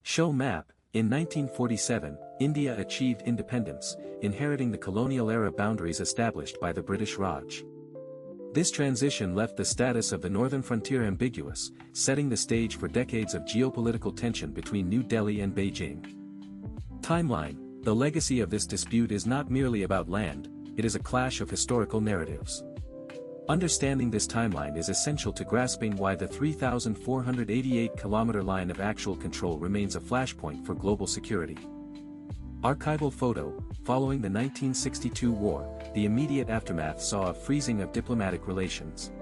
Show map. In 1947, India achieved independence, inheriting the colonial-era boundaries established by the British Raj. This transition left the status of the northern frontier ambiguous, setting the stage for decades of geopolitical tension between New Delhi and Beijing. Timeline. The legacy of this dispute is not merely about land, it is a clash of historical narratives. Understanding this timeline is essential to grasping why the 3,488-kilometer line of actual control remains a flashpoint for global security. Archival photo. Following the 1962 war, the immediate aftermath saw a freezing of diplomatic relations.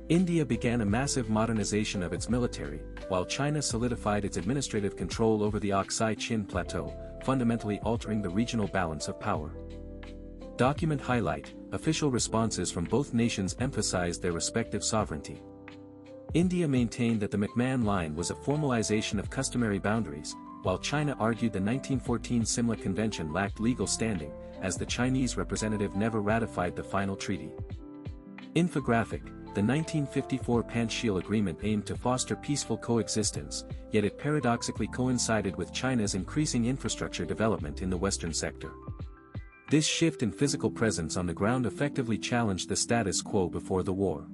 India began a massive modernization of its military, while China solidified its administrative control over the Aksai Chin plateau, fundamentally altering the regional balance of power. Document highlight. Official responses from both nations emphasized their respective sovereignty. India maintained that the McMahon Line was a formalization of customary boundaries, while China argued the 1914 Simla Convention lacked legal standing, as the Chinese representative never ratified the final treaty. Infographic. The 1954 Panchsheel Agreement aimed to foster peaceful coexistence, yet it paradoxically coincided with China's increasing infrastructure development in the western sector. This shift in physical presence on the ground effectively challenged the status quo before the war.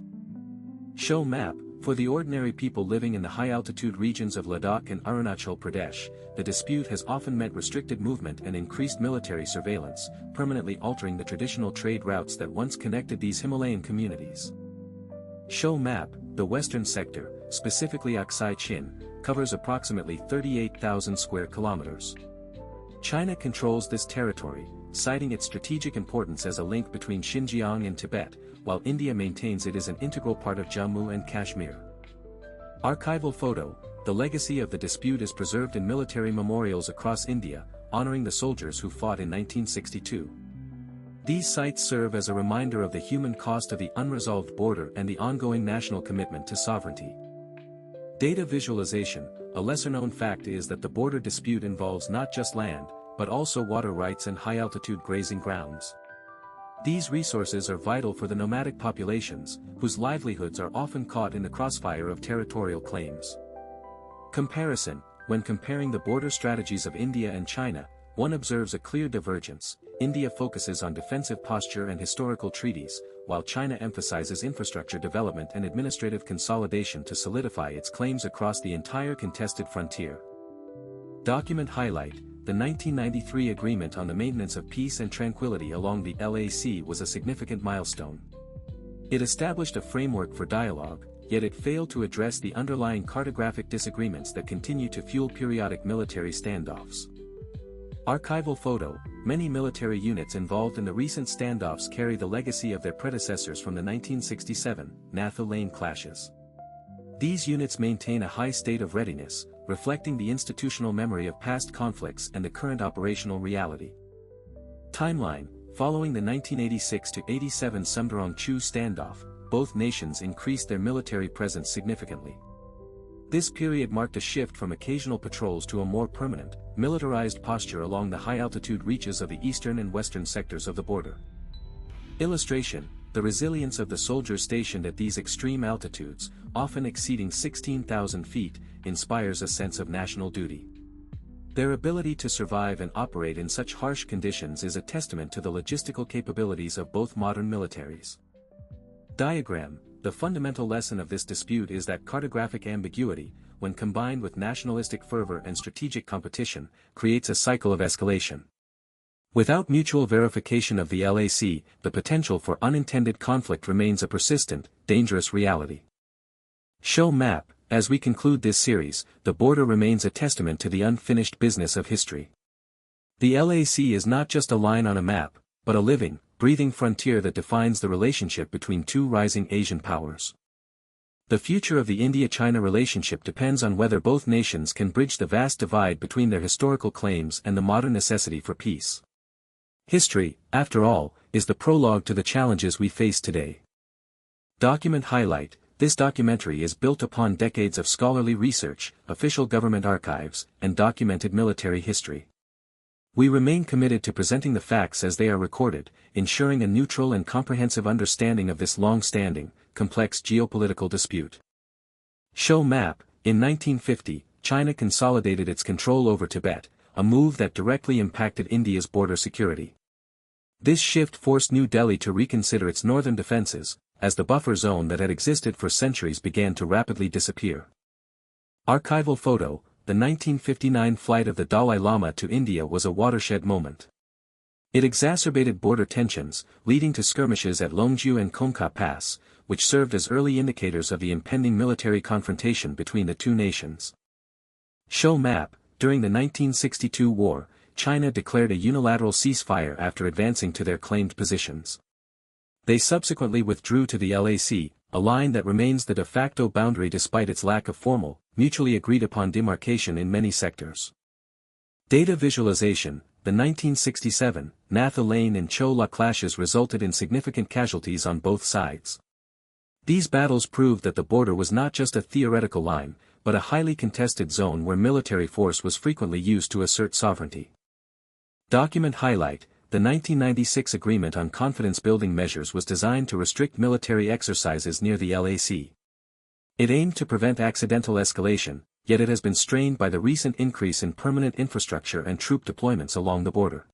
Show map. For the ordinary people living in the high-altitude regions of Ladakh and Arunachal Pradesh, the dispute has often meant restricted movement and increased military surveillance, permanently altering the traditional trade routes that once connected these Himalayan communities. Show map. The western sector, specifically Aksai Chin, covers approximately 38,000 square kilometers. China controls this territory, citing its strategic importance as a link between Xinjiang and Tibet, while India maintains it is an integral part of Jammu and Kashmir. Archival photo. The legacy of the dispute is preserved in military memorials across India, honoring the soldiers who fought in 1962. These sites serve as a reminder of the human cost of the unresolved border and the ongoing national commitment to sovereignty. Data visualization. A lesser-known fact is that the border dispute involves not just land, but also water rights and high-altitude grazing grounds. These resources are vital for the nomadic populations, whose livelihoods are often caught in the crossfire of territorial claims. Comparison. When comparing the border strategies of India and China, one observes a clear divergence. India focuses on defensive posture and historical treaties, while China emphasizes infrastructure development and administrative consolidation to solidify its claims across the entire contested frontier. Document highlight. The 1993 Agreement on the Maintenance of Peace and Tranquility along the LAC was a significant milestone. It established a framework for dialogue, yet it failed to address the underlying cartographic disagreements that continue to fuel periodic military standoffs. Archival photo. Many military units involved in the recent standoffs carry the legacy of their predecessors from the 1967 Nathu Lane clashes. These units maintain a high state of readiness, reflecting the institutional memory of past conflicts and the current operational reality. Timeline. Following the 1986-87 Sumdorong Chu standoff, both nations increased their military presence significantly. This period marked a shift from occasional patrols to a more permanent, militarized posture along the high-altitude reaches of the eastern and western sectors of the border. Illustration. The resilience of the soldiers stationed at these extreme altitudes, often exceeding 16,000 feet, inspires a sense of national duty. Their ability to survive and operate in such harsh conditions is a testament to the logistical capabilities of both modern militaries. Diagram. The fundamental lesson of this dispute is that cartographic ambiguity, when combined with nationalistic fervor and strategic competition, creates a cycle of escalation. Without mutual verification of the LAC, the potential for unintended conflict remains a persistent, dangerous reality. Show map. As we conclude this series, the border remains a testament to the unfinished business of history. The LAC is not just a line on a map, but a living, breathing frontier that defines the relationship between two rising Asian powers. The future of the India-China relationship depends on whether both nations can bridge the vast divide between their historical claims and the modern necessity for peace. History, after all, is the prologue to the challenges we face today. Document highlight. This documentary is built upon decades of scholarly research, official government archives, and documented military history. We remain committed to presenting the facts as they are recorded, ensuring a neutral and comprehensive understanding of this long-standing, complex geopolitical dispute. Show map. In 1950, China consolidated its control over Tibet, a move that directly impacted India's border security. This shift forced New Delhi to reconsider its northern defenses, as the buffer zone that had existed for centuries began to rapidly disappear. Archival photo: the 1959 flight of the Dalai Lama to India was a watershed moment. It exacerbated border tensions, leading to skirmishes at Longju and Kongka Pass, which served as early indicators of the impending military confrontation between the two nations. Show map: during the 1962 war, China declared a unilateral ceasefire after advancing to their claimed positions. They subsequently withdrew to the LAC, a line that remains the de facto boundary despite its lack of formal, mutually agreed-upon demarcation in many sectors. Data visualization: the 1967 Nathu Lane and Cho La clashes resulted in significant casualties on both sides. These battles proved that the border was not just a theoretical line, but a highly contested zone where military force was frequently used to assert sovereignty. Document highlight: the 1996 Agreement on Confidence-Building Measures was designed to restrict military exercises near the LAC. It aimed to prevent accidental escalation, yet it has been strained by the recent increase in permanent infrastructure and troop deployments along the border.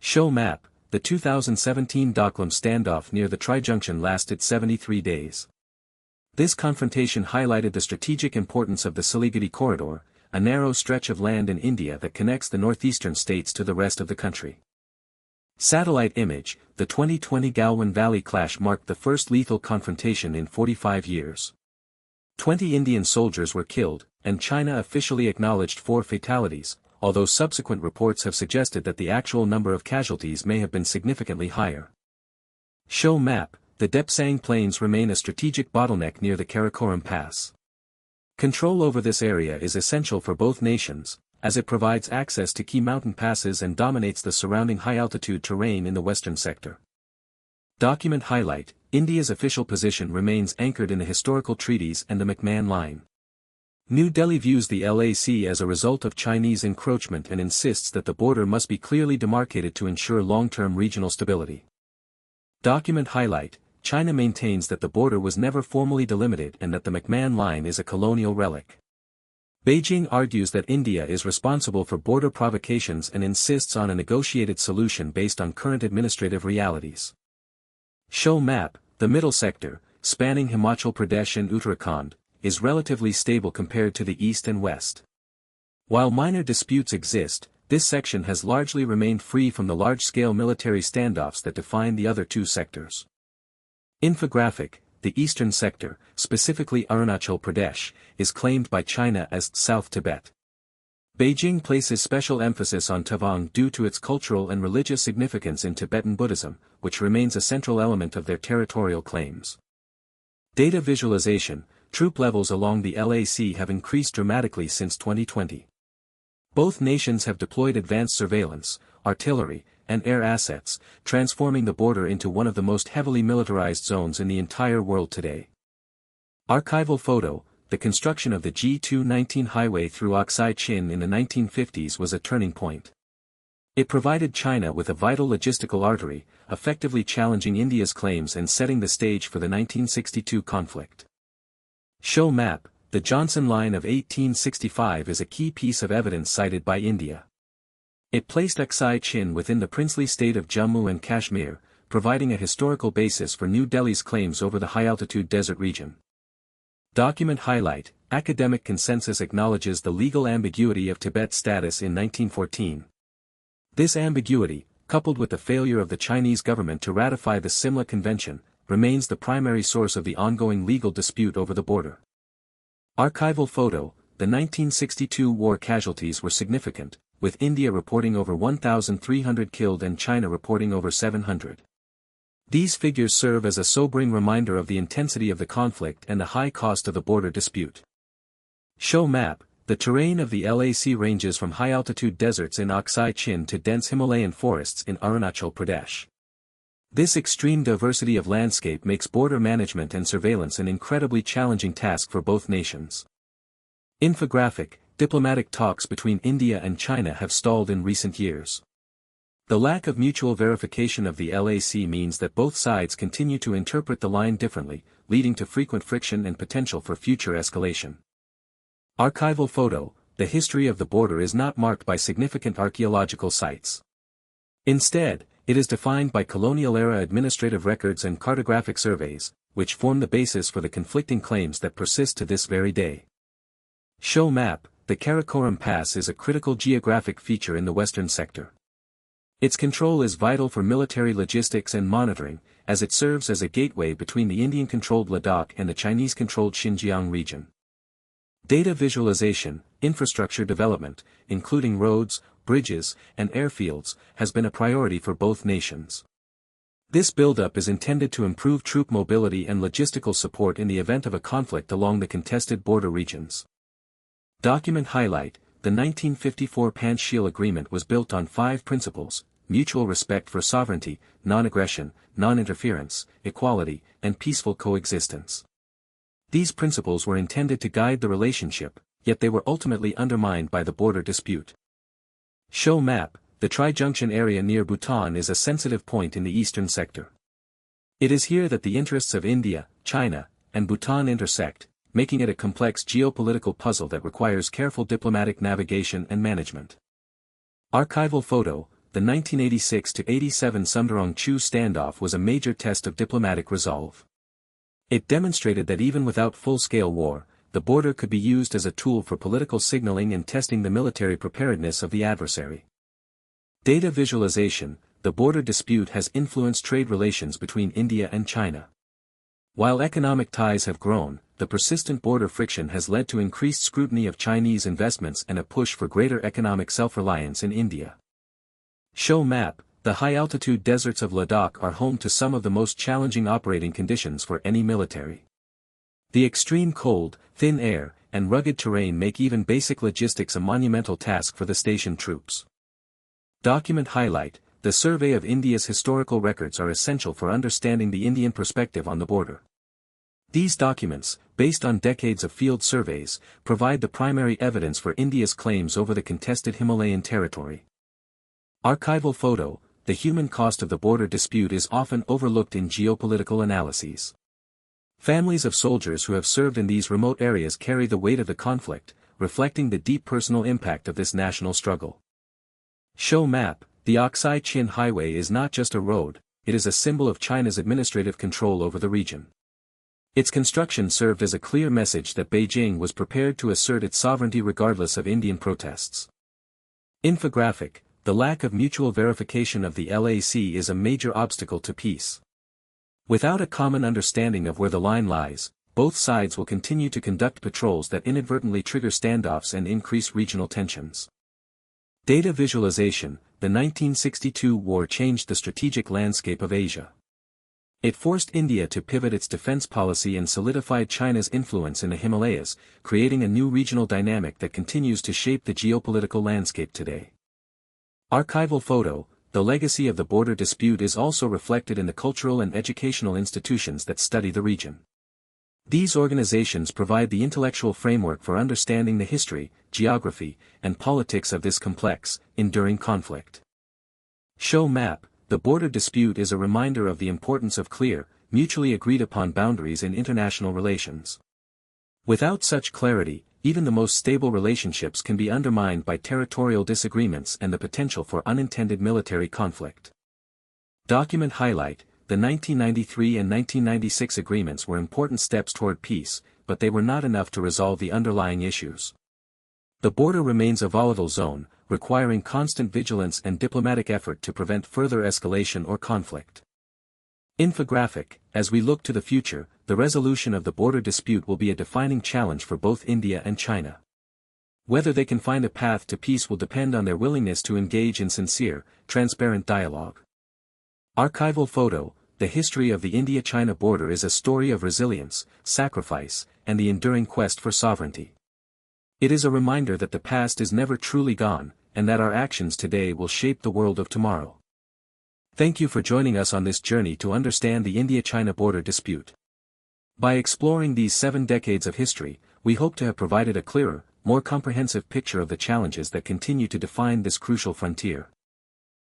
Show map: the 2017 Doklam standoff near the tri-junction lasted 73 days. This confrontation highlighted the strategic importance of the Siliguri corridor, a narrow stretch of land in India that connects the northeastern states to the rest of the country. Satellite image: the 2020 Galwan Valley clash marked the first lethal confrontation in 45 years. 20 Indian soldiers were killed, and China officially acknowledged 4 fatalities, although subsequent reports have suggested that the actual number of casualties may have been significantly higher. Show map: the Depsang Plains remain a strategic bottleneck near the Karakoram Pass. Control over this area is essential for both nations, as it provides access to key mountain passes and dominates the surrounding high-altitude terrain in the western sector. Document highlight: India's official position remains anchored in the historical treaties and the McMahon Line. New Delhi views the LAC as a result of Chinese encroachment and insists that the border must be clearly demarcated to ensure long-term regional stability. Document highlight: China maintains that the border was never formally delimited and that the McMahon Line is a colonial relic. Beijing argues that India is responsible for border provocations and insists on a negotiated solution based on current administrative realities. Show map: the middle sector, spanning Himachal Pradesh and Uttarakhand, is relatively stable compared to the east and west. While minor disputes exist, this section has largely remained free from the large-scale military standoffs that define the other two sectors. Infographic: the eastern sector, specifically Arunachal Pradesh, is claimed by China as South Tibet. Beijing places special emphasis on Tawang due to its cultural and religious significance in Tibetan Buddhism, which remains a central element of their territorial claims. Data visualization: troop levels along the LAC have increased dramatically since 2020. Both nations have deployed advanced surveillance, artillery, and air assets, transforming the border into one of the most heavily militarized zones in the entire world today. Archival photo: the construction of the G219 highway through Aksai Chin in the 1950s was a turning point. It provided China with a vital logistical artery, effectively challenging India's claims and setting the stage for the 1962 conflict. Show map: the Johnson Line of 1865 is a key piece of evidence cited by India. It placed Aksai Chin within the princely state of Jammu and Kashmir, providing a historical basis for New Delhi's claims over the high-altitude desert region. Document highlight: academic consensus acknowledges the legal ambiguity of Tibet's status in 1914. This ambiguity, coupled with the failure of the Chinese government to ratify the Simla Convention, remains the primary source of the ongoing legal dispute over the border. Archival photo: the 1962 war casualties were significant, with India reporting over 1,300 killed and China reporting over 700. These figures serve as a sobering reminder of the intensity of the conflict and the high cost of the border dispute. Show map: the terrain of the LAC ranges from high-altitude deserts in Aksai Chin to dense Himalayan forests in Arunachal Pradesh. This extreme diversity of landscape makes border management and surveillance an incredibly challenging task for both nations. Infographic: diplomatic talks between India and China have stalled in recent years. The lack of mutual verification of the LAC means that both sides continue to interpret the line differently, leading to frequent friction and potential for future escalation. Archival photo, the history of the border is not marked by significant archaeological sites. Instead, it is defined by colonial-era administrative records and cartographic surveys, which form the basis for the conflicting claims that persist to this very day. Show map, the Karakoram Pass is a critical geographic feature in the western sector. Its control is vital for military logistics and monitoring, as it serves as a gateway between the Indian-controlled Ladakh and the Chinese-controlled Xinjiang region. Data visualization, infrastructure development, including roads, bridges, and airfields, has been a priority for both nations. This buildup is intended to improve troop mobility and logistical support in the event of a conflict along the contested border regions. Document highlight: the 1954 Panchsheel Agreement was built on 5 principles: mutual respect for sovereignty, non-aggression, non-interference, equality, and peaceful coexistence. These principles were intended to guide the relationship, yet they were ultimately undermined by the border dispute. Show map, the tri-junction area near Bhutan is a sensitive point in the eastern sector. It is here that the interests of India, China, and Bhutan intersect, making it a complex geopolitical puzzle that requires careful diplomatic navigation and management. Archival photo, the 1986-87 Sumdorong Chu standoff was a major test of diplomatic resolve. It demonstrated that even without full-scale war, the border could be used as a tool for political signaling and testing the military preparedness of the adversary. Data visualization, the border dispute has influenced trade relations between India and China. While economic ties have grown, the persistent border friction has led to increased scrutiny of Chinese investments and a push for greater economic self-reliance in India. Show map, the high-altitude deserts of Ladakh are home to some of the most challenging operating conditions for any military. The extreme cold, thin air, and rugged terrain make even basic logistics a monumental task for the stationed troops. Document highlight: the survey of India's historical records are essential for understanding the Indian perspective on the border. These documents, based on decades of field surveys, provide the primary evidence for India's claims over the contested Himalayan territory. Archival photo, the human cost of the border dispute is often overlooked in geopolitical analyses. Families of soldiers who have served in these remote areas carry the weight of the conflict, reflecting the deep personal impact of this national struggle. Show map, the Aksai Chin Highway is not just a road, it is a symbol of China's administrative control over the region. Its construction served as a clear message that Beijing was prepared to assert its sovereignty regardless of Indian protests. Infographic, the lack of mutual verification of the LAC is a major obstacle to peace. Without a common understanding of where the line lies, both sides will continue to conduct patrols that inadvertently trigger standoffs and increase regional tensions. Data visualization, the 1962 war changed the strategic landscape of Asia. It forced India to pivot its defense policy and solidified China's influence in the Himalayas, creating a new regional dynamic that continues to shape the geopolitical landscape today. Archival photo, the legacy of the border dispute is also reflected in the cultural and educational institutions that study the region. These organizations provide the intellectual framework for understanding the history, geography, and politics of this complex, enduring conflict. Show map, the border dispute is a reminder of the importance of clear, mutually agreed-upon boundaries in international relations. Without such clarity, even the most stable relationships can be undermined by territorial disagreements and the potential for unintended military conflict. Document highlight, the 1993 and 1996 agreements were important steps toward peace, but they were not enough to resolve the underlying issues. The border remains a volatile zone, requiring constant vigilance and diplomatic effort to prevent further escalation or conflict. Infographic, as we look to the future, the resolution of the border dispute will be a defining challenge for both India and China. Whether they can find a path to peace will depend on their willingness to engage in sincere, transparent dialogue. Archival photo, the history of the India-China border is a story of resilience, sacrifice, and the enduring quest for sovereignty. It is a reminder that the past is never truly gone, and that our actions today will shape the world of tomorrow. Thank you for joining us on this journey to understand the India-China border dispute. By exploring these 7 decades of history, we hope to have provided a clearer, more comprehensive picture of the challenges that continue to define this crucial frontier.